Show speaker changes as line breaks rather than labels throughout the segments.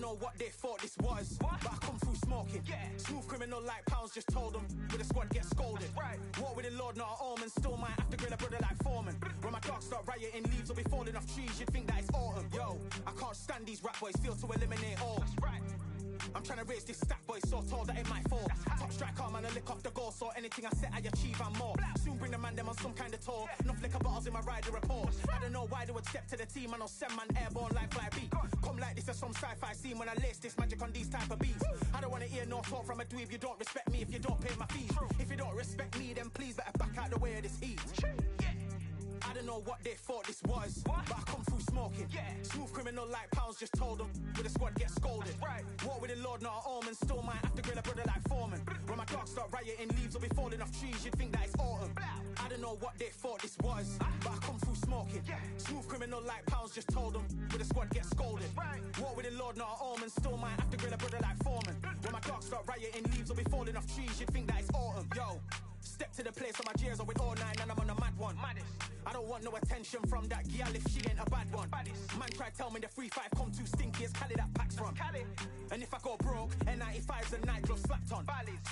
know what they thought this was, but I come through smoking. Smooth criminal like pounds, just told them with a squad get scolded. War with the Lord, not an omen. Still might have to grill a brother like Foreman. When my dogs start rioting, leaves will be falling off trees. You'd think that it's autumn. Yo, I can't stand these rap boys, feel to eliminate all. I'm trying to raise this stack, boy, so tall that it might fall. Top striker, man, I lick off the goal, so anything I set, I achieve and more. Soon bring the man them on some kind of tour. Enough liquor bottles in my rider report. I don't know why they would step to the team, and I'll send man airborne like fly beat. Come like this as some sci-fi scene when I lace this magic on these type of beats. I don't want to hear no talk from a dweeb. You don't respect me if you don't pay my fees. If you don't respect me, then please better back out the way of this heat. I don't know what they thought this was, but I come through smoking. Smooth criminal like pounds, just told them with a squad get scolded. War with the Lord, not an omen. Still might have to grill a brother like Foreman. When my dogs start rioting, leaves will be falling off trees. You'd think that it's autumn. I don't know what they thought this was, but I come through smoking. Smooth criminal like pounds, just told them with a squad get scolded. War with the Lord, not an omen. Still might have to grill a brother like Foreman. When my dogs start rioting, leaves will be falling off trees. You'd think that it's autumn. Yo, step to the place on my jeers are with all nine and I'm on a mad one. I don't want no attention from that gal if she ain't a bad one. Man try tell me the 3-5 come too stinky, it's Cali that packs from. And if I go broke, N95s and night gloves slapped on.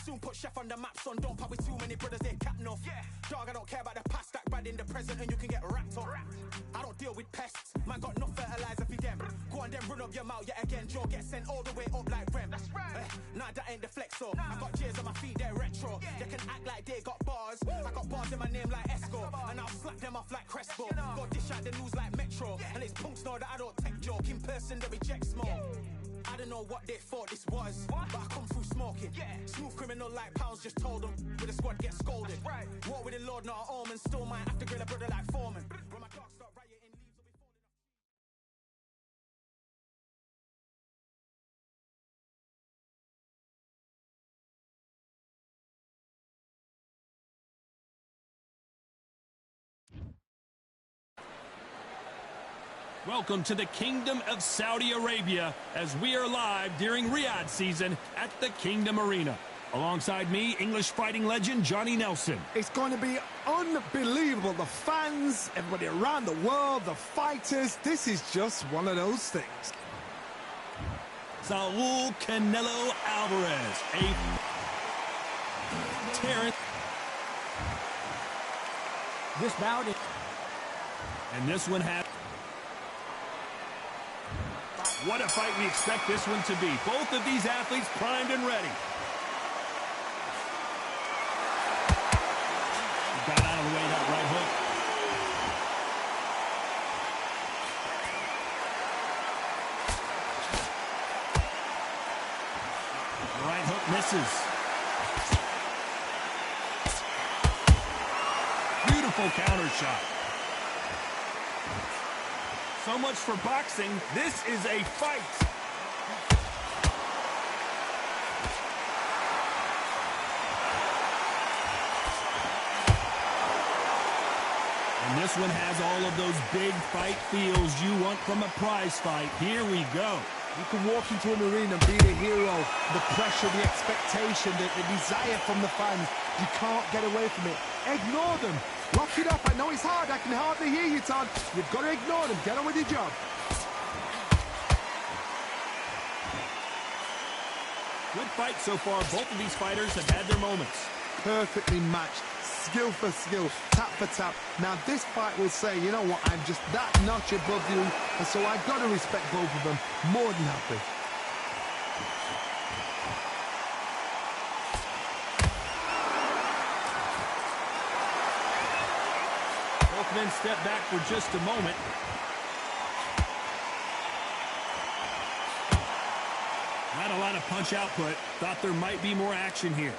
Soon put chef on the map, son, don't pop with too many brothers, they cap enough. Dog, I don't care about the past, that bad in the present and you can get wrapped on. I don't deal with pests, man got no fertilizer for them. Go on then run up your mouth yet again, Joe get sent all the way up like Rem. Nah, that ain't the flexo, I got jeers on my feet, they're retro. They can act like they got bars, I got bars in my name like Esco. And I'll slap them off like Crespo. Go dish out the news like Metro. And it's punks know that I don't take joke. In person they reject smoke. I don't know what they thought this was, but I come through smoking. Smooth criminal like pounds, just told them with a squad get scolded. War with the Lord, not an omen. Still might have to grill a brother like Foreman. When my dogs start rioting, leaves will be falling off.
Welcome to the Kingdom of Saudi Arabia as we are live during Riyadh season at the Kingdom Arena. Alongside me, English fighting legend Johnny Nelson.
It's going to be unbelievable. The fans, everybody around the world, the fighters. This is just one of those things.
Saul Canelo Alvarez. Terrence.
This bout is...
And this one has... What a fight we expect this one to be. Both of these athletes primed and ready. Got out of the way that right hook. The right hook misses. Beautiful counter shot. So much for boxing. This is a fight. And this one has all of those big fight feels you want from a prize fight. Here we go.
You can walk into an arena and be the hero. The pressure, the expectation, the desire from the fans. You can't get away from it. Ignore them. Lock it up. I know it's hard. I can hardly hear you, Todd. You've got to ignore them. Get on with your job.
Good fight so far. Both of these fighters have had their moments.
Perfectly matched. Skill for skill. Tap for tap. Now, this fight will say, you know what, I'm just that notch above you. And so I've got to respect both of them. More than happy.
Both men step back for just a moment. Not a lot of punch output. Thought there might be more action here.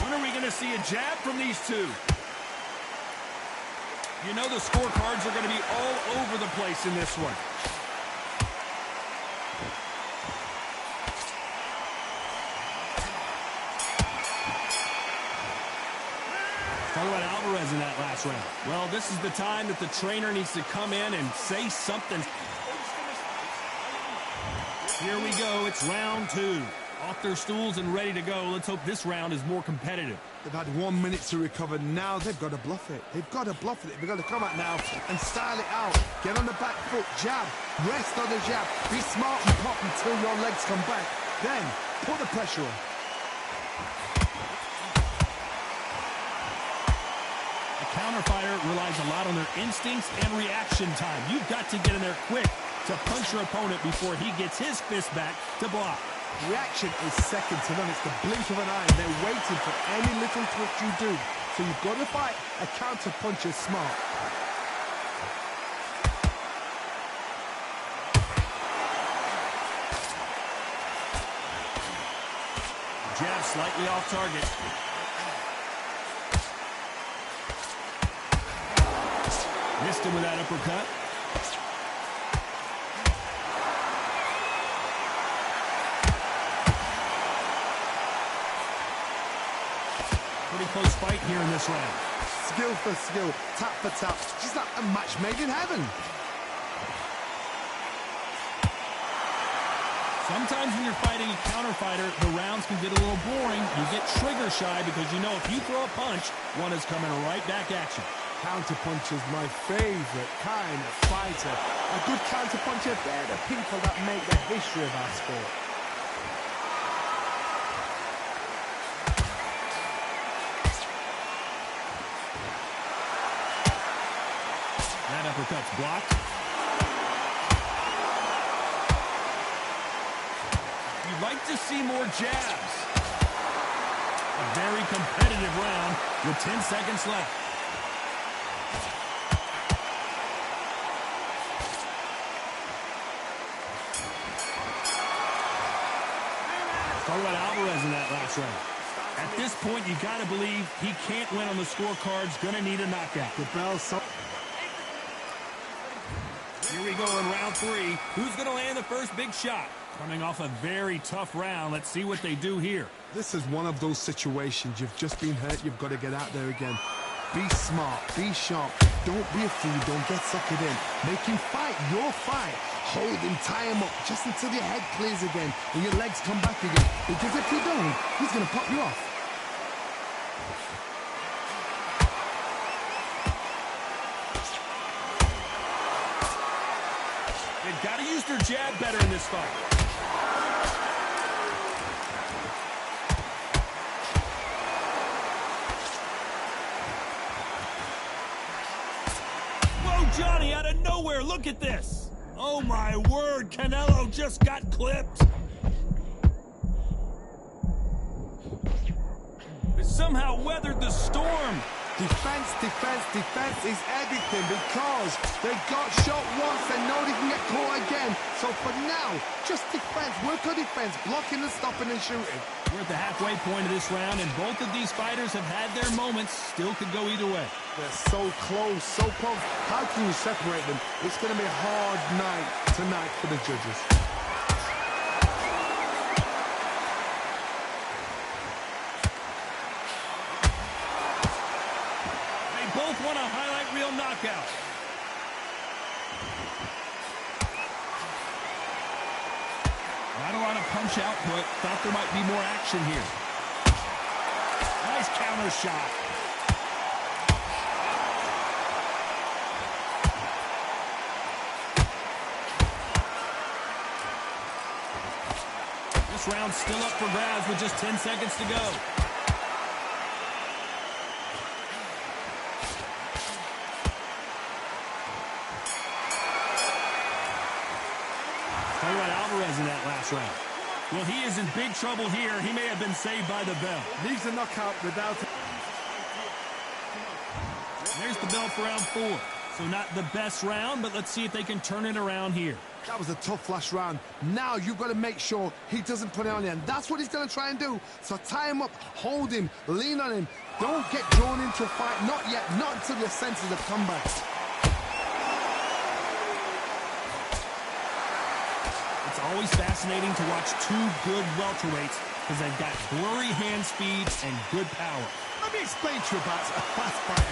When are we going to see a jab from these two? You know the scorecards are going to be all over the place in this one. Talk about Alvarez in that last round. Well, this is the time that the trainer needs to come in and say something. Here we go. It's round two. Off their stools and ready to go. Let's hope this round is more competitive.
They've had 1 minute to recover. Now they've got to bluff it. They've got to bluff it. They've got to come out now and style it out. Get on the back foot, jab, rest on the jab. Be smart and pop until your legs come back. Then put the pressure on.
A counter fighter relies a lot on their instincts and reaction time. You've got to get in there quick to punch your opponent before he gets his fist back to block.
Reaction is second to none. It's the blink of an eye. They're waiting for any little twitch you do. So you've got to fight a counter puncher smart.
Jab slightly off target. Missed him with that uppercut. Pretty close fight here in this round.
Skill for skill, tap for tap. Just like a match made in heaven.
Sometimes when you're fighting a counter fighter, the rounds can get a little boring. You get trigger shy because you know if you throw a punch, one is coming right back at you.
Counter puncher's my favorite kind of fighter. A good counter puncher, they're the people that make the history of our sport.
That uppercut's blocked. You'd like to see more jabs. A very competitive round with 10 seconds left. Talk about Alvarez in that last round. At this point, you got to believe he can't win on the scorecards. Going to need a knockout.
The bell's up.
Here we go in round 3. Who's going to land the first big shot? Coming off a very tough round. Let's see what they do here.
This is one of those situations. You've just been hurt. You've got to get out there again. Be smart. Be sharp. Don't be a fool. Don't get suckered in. Make him fight your fight. Hold him, tie him up, just until your head clears again and your legs come back again. Because if you don't, he's going to pop you off.
They've got to use their jab better in this fight. Whoa, Johnny, out of nowhere, look at this. Oh, my word, Canelo just got clipped. It somehow weathered the storm.
Defense, defense, defense is everything because they got shot once. They know they can get caught again. So for now, just defense. Work on defense, blocking and stopping and shooting.
We're at the halfway point of this round, and both of these fighters have had their moments. Still could go either way.
They're so close, so close. How can you separate them? It's going to be a hard night tonight for the judges.
Both want a highlight reel knockout. Not a lot of punch output. Thought there might be more action here. Nice counter shot. This round's still up for grabs with just 10 seconds to go. Talk about Alvarez in that last round. Well, he is in big trouble here. He may have been saved by the bell.
Needs a knockout without...
There's the bell for round 4. So not the best round, but let's see if they can turn it around here.
That was a tough last round. Now you've got to make sure he doesn't put it on you. And that's what he's going to try and do. So tie him up, hold him, lean on him. Don't get drawn into a fight. Not yet. Not until your senses have come back.
It's always fascinating to watch two good welterweights because they've got blurry hand speed and good power.
Let me explain to you about a fast fighter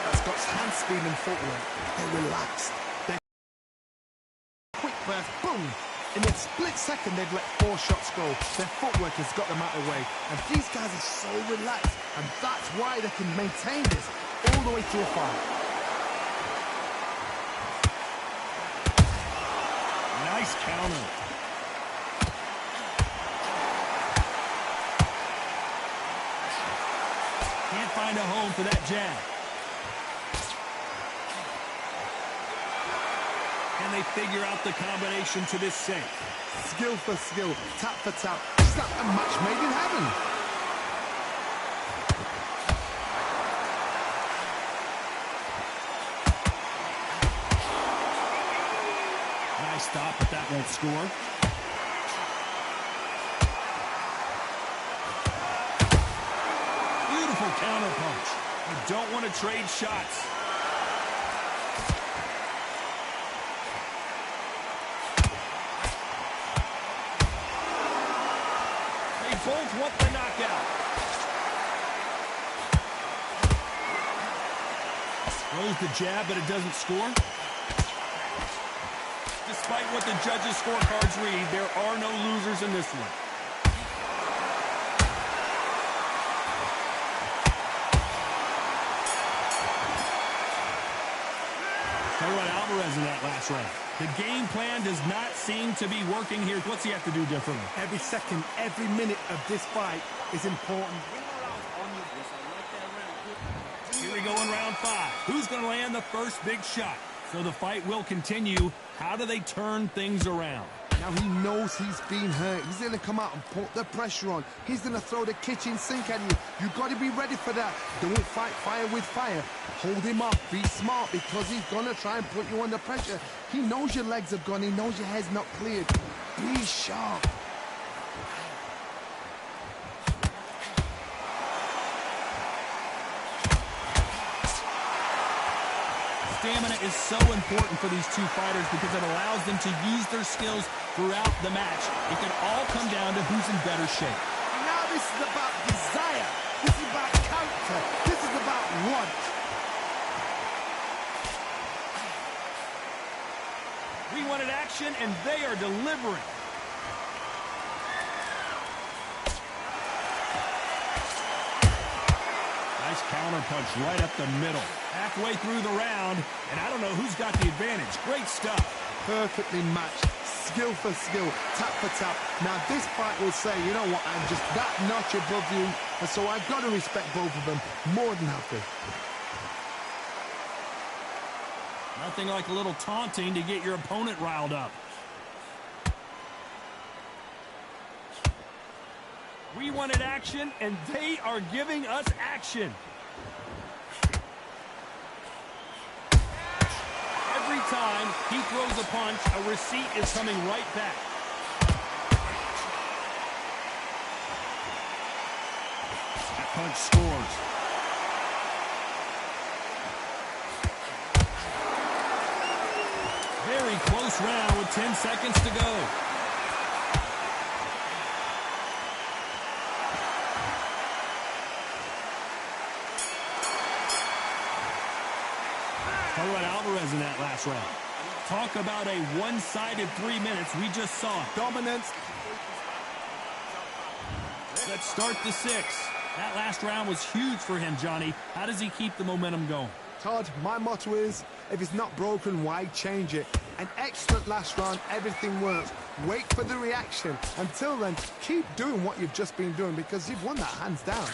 that's got hand speed and footwork. They're relaxed. They're quick burst, boom, In a split second, they've let 4 shots go. Their footwork has got them out of the way. And these guys are so relaxed. And that's why they can maintain this all the way through a fight.
Nice counter. Can't find a home for that jab. Can they figure out the combination to this sink?
Skill for skill, tap for tap. It's like a match made in heaven.
Nice stop, but that won't score. Beautiful counter punch. You don't want to trade shots. Both want the knockout. Throws the jab, but it doesn't score. Despite what the judges' scorecards read, there are no losers in this one. So what Alvarez in that last round. The game plan does not seem to be working here. What's he have to do differently?
Every second, every minute of this fight is important.
Here we go in round 5. Who's going to land the first big shot? So the fight will continue. How do they turn things around?
Now he knows he's been hurt. He's going to come out and put the pressure on. He's going to throw the kitchen sink at you. You've got to be ready for that. Don't fight fire with fire. Hold him off. Be smart because he's going to try and put you under pressure. He knows your legs have gone. He knows your head's not cleared. Be sharp.
Stamina is so important for these two fighters because it allows them to use their skills throughout the match. It can all come down to who's in better shape.
Now this is about desire. This is about character. This is about want.
We wanted action, and they are delivering. Nice counter punch right up the middle. Halfway through the round, and I don't know who's got the advantage. Great stuff.
Perfectly matched. Skill for skill. Tap for tap. Now this fight will say, you know what, I'm just that notch above you, and so I've got to respect both of them. More than happy.
Nothing like a little taunting to get your opponent riled up. We wanted action, and they are giving us action. Every time he throws a punch, a receipt is coming right back. That punch scores. Very close round with 10 seconds to go. Talk about Alvarez in that last round. Talk about a one-sided 3 minutes. We just saw it.
Dominance.
Let's start the 6th. That last round was huge for him, Johnny. How does he keep the momentum going?
Todd, my motto is, if it's not broken, why change it? An excellent last round, everything works. Wait for the reaction. Until then, keep doing what you've just been doing because you've won that hands down.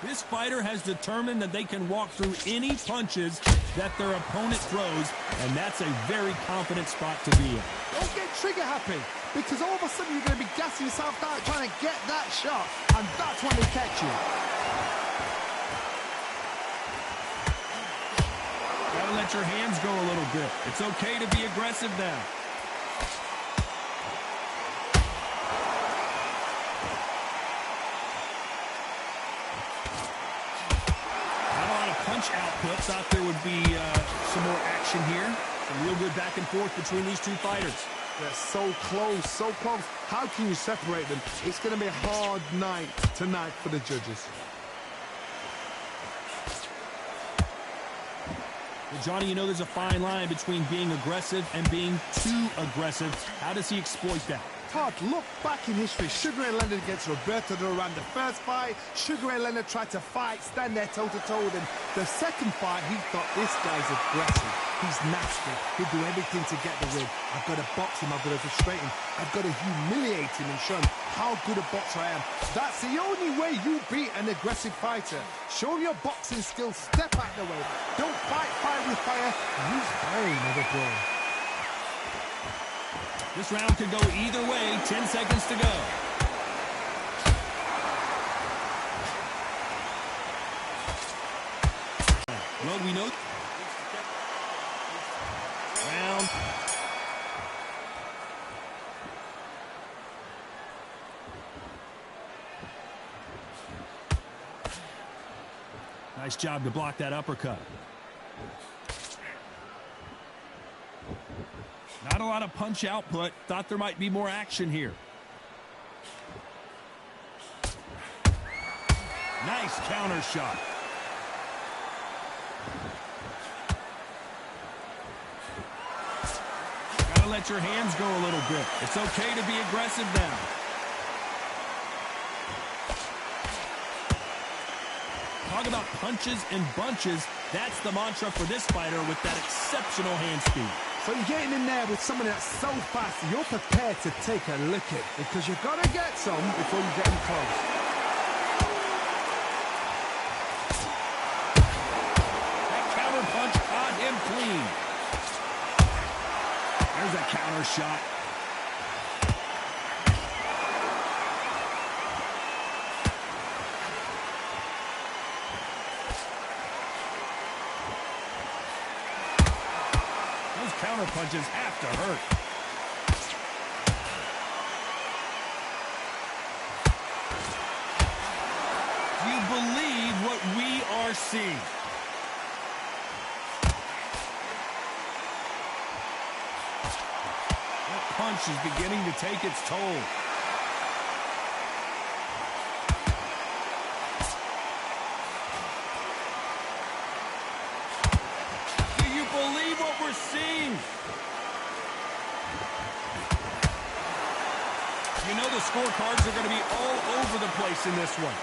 This fighter has determined that they can walk through any punches that their opponent throws, and that's a very confident spot to be in.
Don't get trigger happy, because all of a sudden you're going to be gassing yourself out trying to get that shot, and that's when they catch you.
Gotta let your hands go a little bit. It's okay to be aggressive now. Output. Thought there would be some more action here. Some real good back and forth between these two fighters.
They're so close, so close. How can you separate them? It's going to be a hard night tonight for the judges.
Well, Johnny, you know there's a fine line between being aggressive and being too aggressive. How does he exploit that?
Todd, look back in history. Sugar Ray Leonard against Roberto Duran. The first fight, Sugar Ray Leonard tried to fight, stand there toe-to-toe with him. The second fight, he thought, this guy's aggressive. He's nasty. He'll do everything to get the win. I've got to box him. I've got to frustrate him. I've got to humiliate him and show him how good a boxer I am. That's the only way you beat an aggressive fighter. Show your boxing skills. Step out the way. Don't fight fire with fire. Use brain of a brawn.
This round could go either way. 10 seconds to go. Well, we know. Round. Nice job to block that uppercut. Not a lot of punch output. Thought there might be more action here. Nice counter shot. Gotta let your hands go a little bit. It's okay to be aggressive now. Talk about punches and bunches. That's the mantra for this fighter with that exceptional hand speed.
So you're getting in there with someone that's so fast, you're prepared to take a licking because you've got to get some before you get in close.
That counter punch caught him clean. There's a counter shot. Counter punches have to hurt. Do you believe what we are seeing? That punch is beginning to take its toll. Believe what we're seeing. You know the scorecards are going to be all over the place in this one.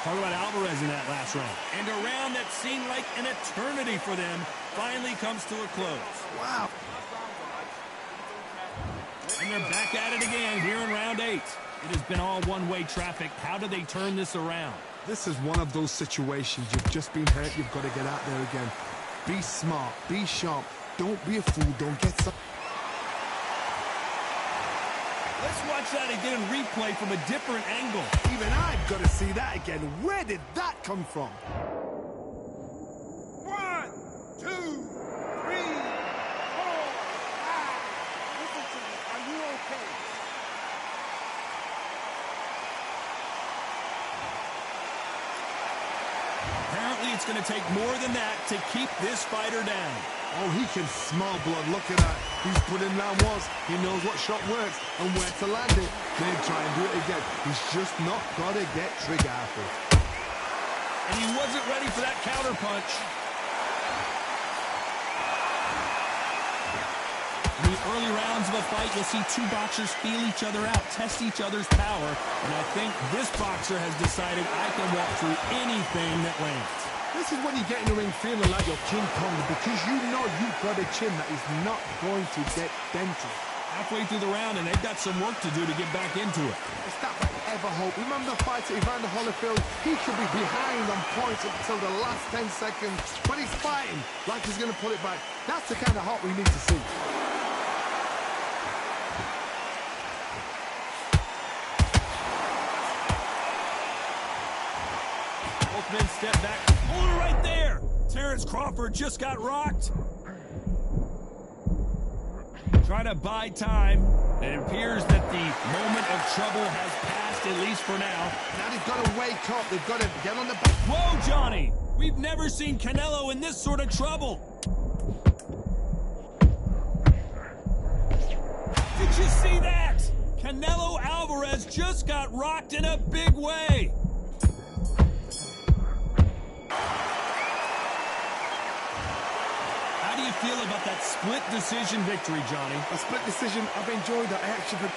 Talk about Alvarez in that last round. And a round that seemed like an eternity for them finally comes to a close.
Wow.
And they're back at it again here in round 8. It has been all one-way traffic. How do they turn this around?
This is one of those situations. You've just been hurt. You've got to get out there again. Be smart. Be sharp. Don't be a fool. Don't get some.
Let's watch that again in replay from a different angle.
Even I've got to see that again. Where did that come from?
1, 2, 3, 4, 5. Listen to me. Are you okay?
Apparently, it's going to take more than that to keep this fighter down.
Oh, he can smell blood. Look at that. He's put in round once. He knows what shot works and where to land it. Then try and do it again. He's just not got to get trigger happy.
And he wasn't ready for that counter punch. In the early rounds of a fight, you'll see two boxers feel each other out, test each other's power. And I think this boxer has decided I can walk through anything that lands.
This is when you get in the ring feeling like you're King Kong because you know you've got a chin that is not going to get dented.
Halfway through the round, and they've got some work to do to get back into it.
It's that I ever hope. Remember the fight at Evander Holyfield? He could be behind on points until the last 10 seconds, but he's fighting like he's going to pull it back. That's the kind of heart we need to see.
Both men step back. Hold it right there. Terrence Crawford just got rocked. Try to buy time. It appears that the moment of trouble has passed, at least for now.
Now they've got to wake up. They've got to get on the back.
Whoa, Johnny. We've never seen Canelo in this sort of trouble. Did you see that? Canelo Alvarez just got rocked in a big way. How do you feel about that split decision victory, Johnny?
A split decision, I've enjoyed that. I actually...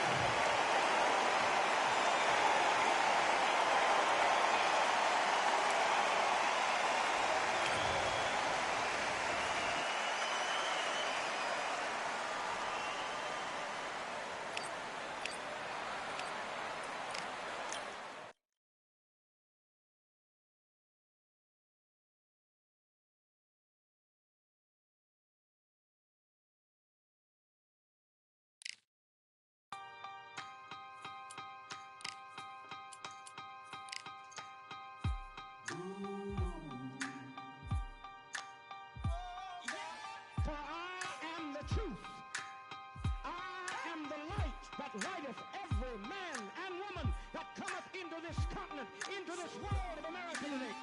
For I am the truth. I am the light that lighteth every man and woman that cometh into this continent, into this world of America today.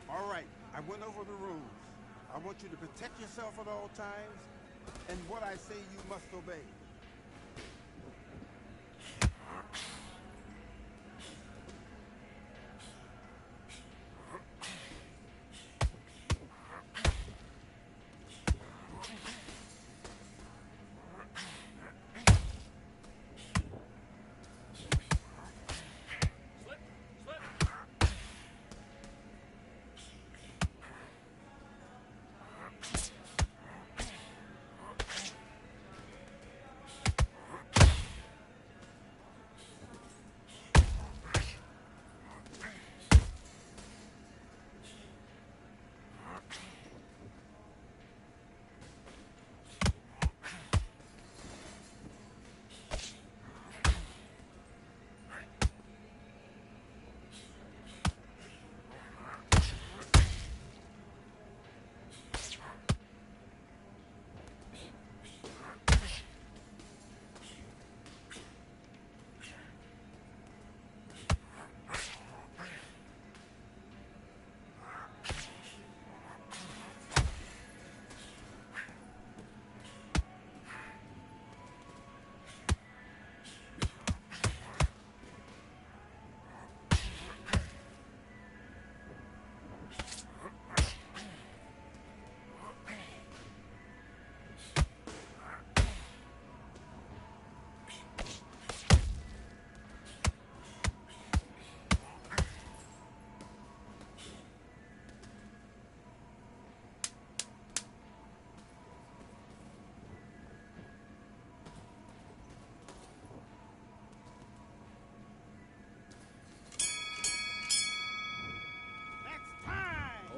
All right, I went over the rules. I want you to protect yourself at all times, and what I say you must obey.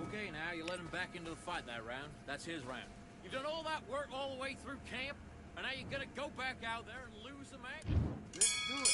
Okay, now you let him back into the fight that round. That's his round. You've done all that work all the way through camp, and now you're gonna go back out there and lose the match?
Let's do it.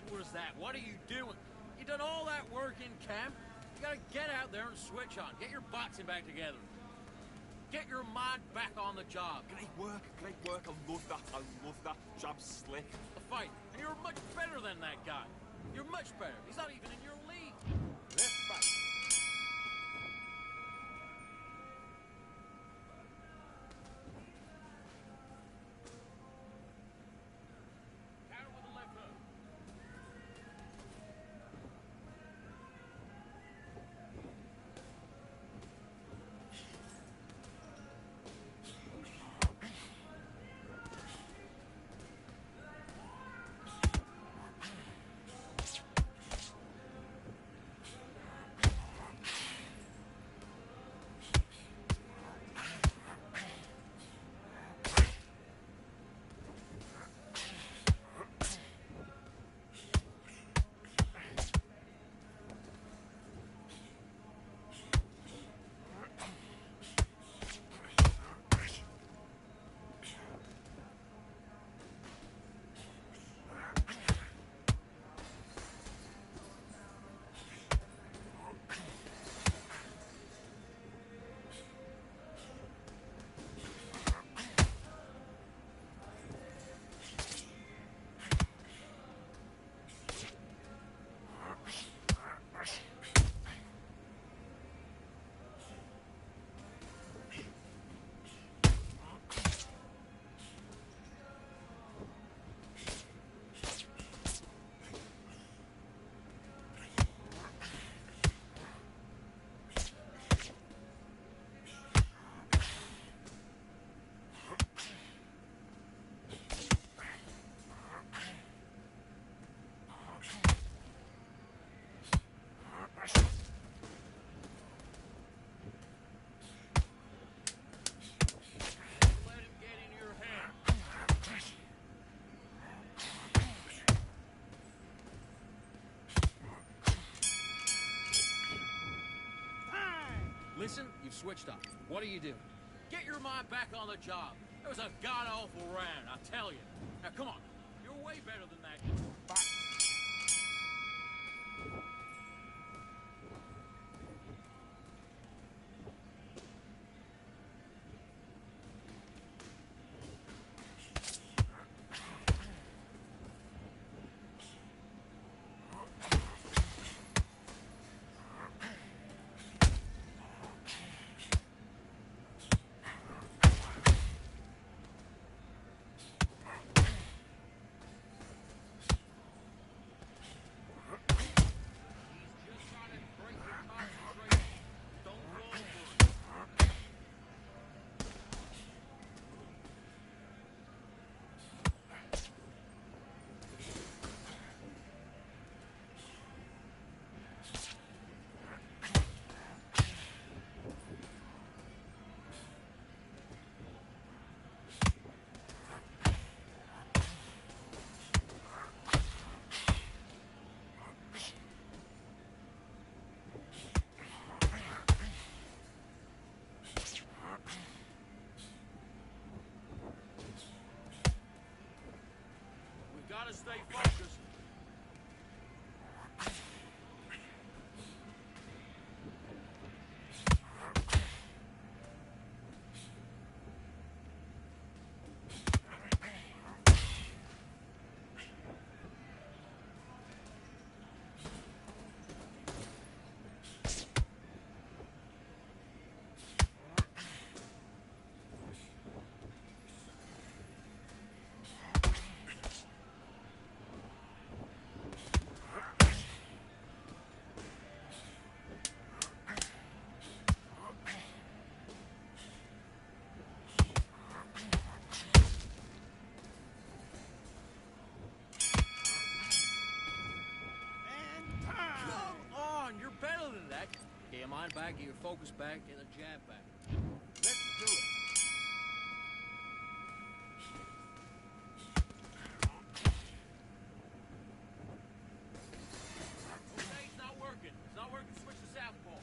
What was that? What are you doing? You done all that work in camp? You gotta get out there and switch on. Get your boxing back together. Get your mind back on the job.
Great work, great work. I love that. I love that. Jab's slick.
The fight. And you're much better than that guy. You're much better. He's not even in your league.
Let's fight.
Counter with the left hook. Let him get in your head. Listen, you've switched up. What are you doing? Get your mind back on the job. It was a god-awful round, I tell you. Now, come on. You're way better than that. Just trying to break your concentration. Don't fall for it. We gotta stay focused. Come on, you're better than that. Get your mind back, get your focus back, get the jab back.
Let's do it.
Okay, it's not working. It's not working. Switch to southpaw.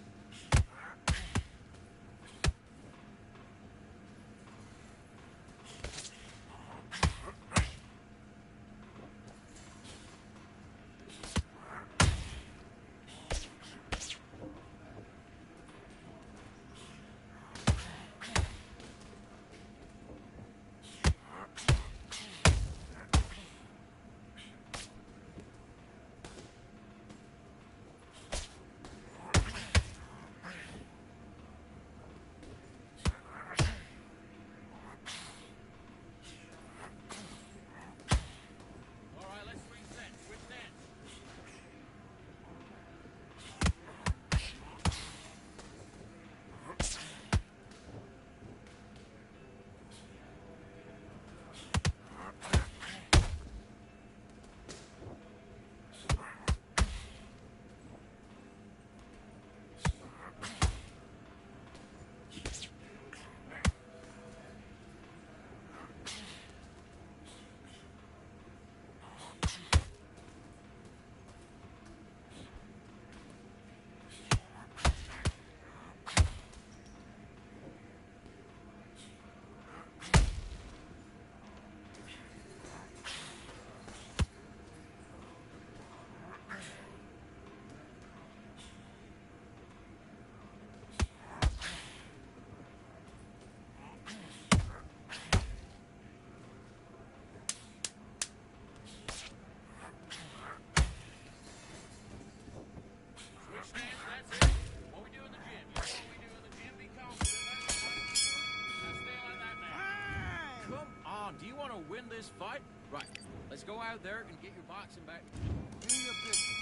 on. Do you want to win this fight? Right. Let's go out there and get your boxing back.
Give me your business.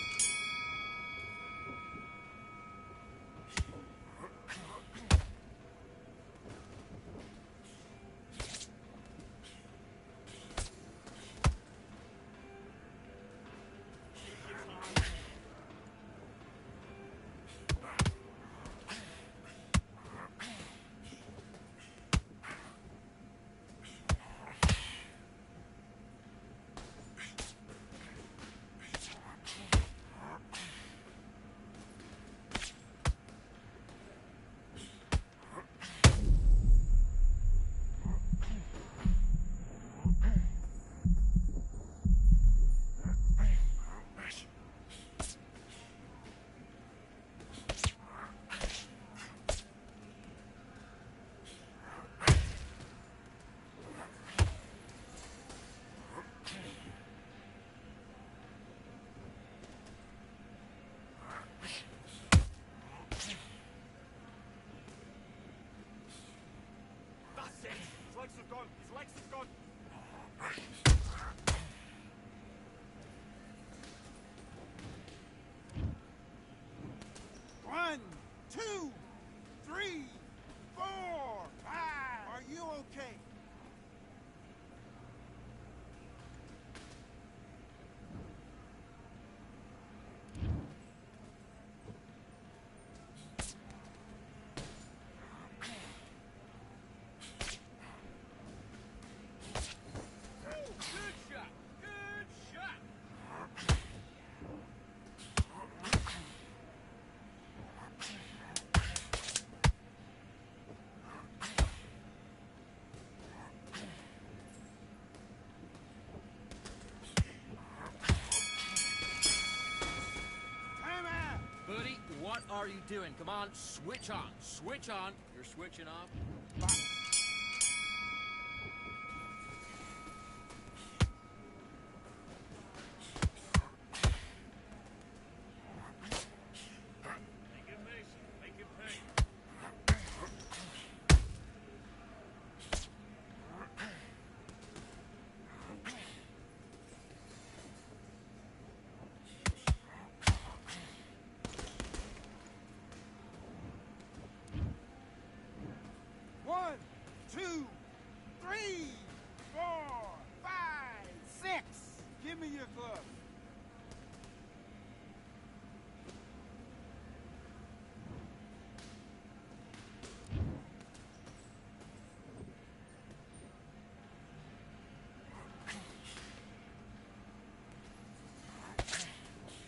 His legs are gone. His legs are gone.
1, 2, 3, 4, 5. Are you okay?
Good shot. Good shot.
Time out.
Buddy, what are you doing? Come on, switch on. Switch on. You're switching off. Make it Mason. Make it pay.
One, two, three, 4, 5, 6. Give me your glove.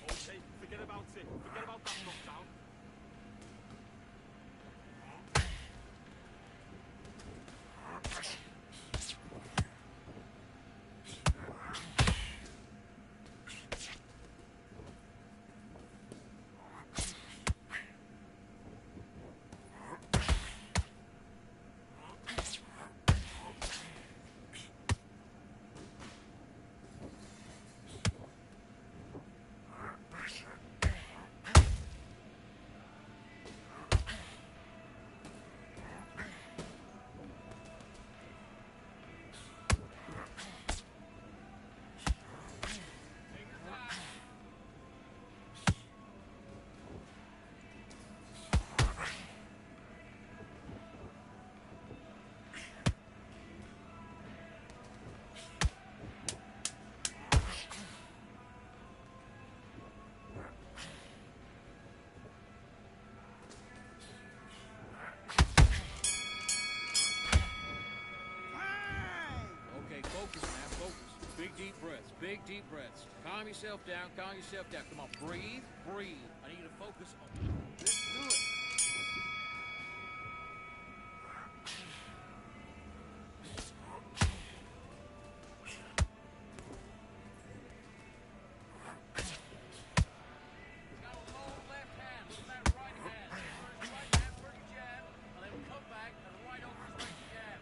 Okay, forget about it. Forget about that knockdown.
Okay, focus now, focus. Big deep breaths, big deep breaths. Calm yourself down, calm yourself down. Come on, breathe, breathe. I need you to focus on...
Let's do it.
He's got a low left hand, look at that right hand. First right hand, first jab, and then come back and right over his right jab.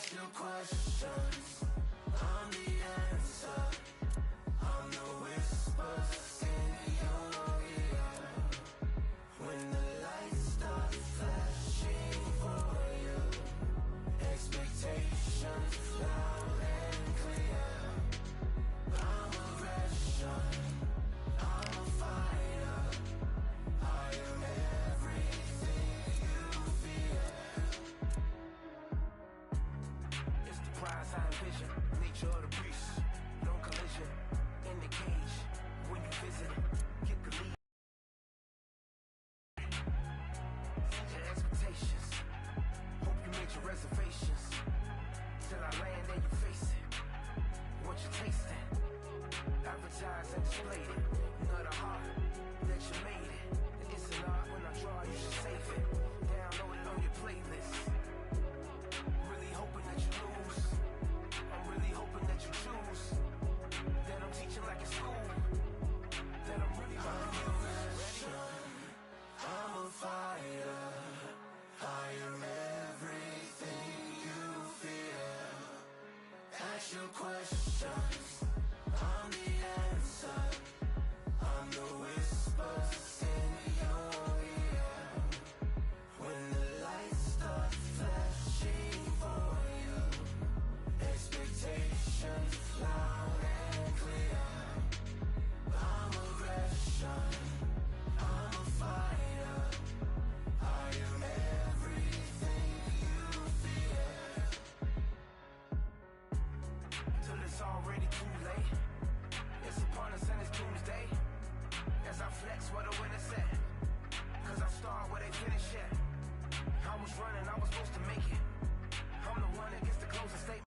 Ask your questions, I'm the answer. I'm the whispers in your ear. When the lights start flashing for you, expectations loud and clear. I'm aggression, I'm a fighter. I am everything you fear. It's the prize I envision, nature of the beast. No collision, in the cage. When you visit, get the lead. Set your expectations, hope you made your reservations. Till I land and you face it, what you tasting. Advertise and display it, not a heart that you made it. It's an art when I draw, you should save it. Download it on your playlist. Really hoping that you lose. I'm really hoping that you choose. That I'm teaching like in school. That I'm really I'm a fighter. I am everything you fear. Ask your questions, I'm the answer. I'm the whispers in your ear. When the lights start flashing for you, expectations loud and clear. I'm aggression, I'm a fighter. I am everything you fear. Till it's already too late. It's upon us and it's doomsday. As I flex where the winner set. Cause I start where they finish yet. I was running, I was supposed to make it. I'm the one that gets the closing statement.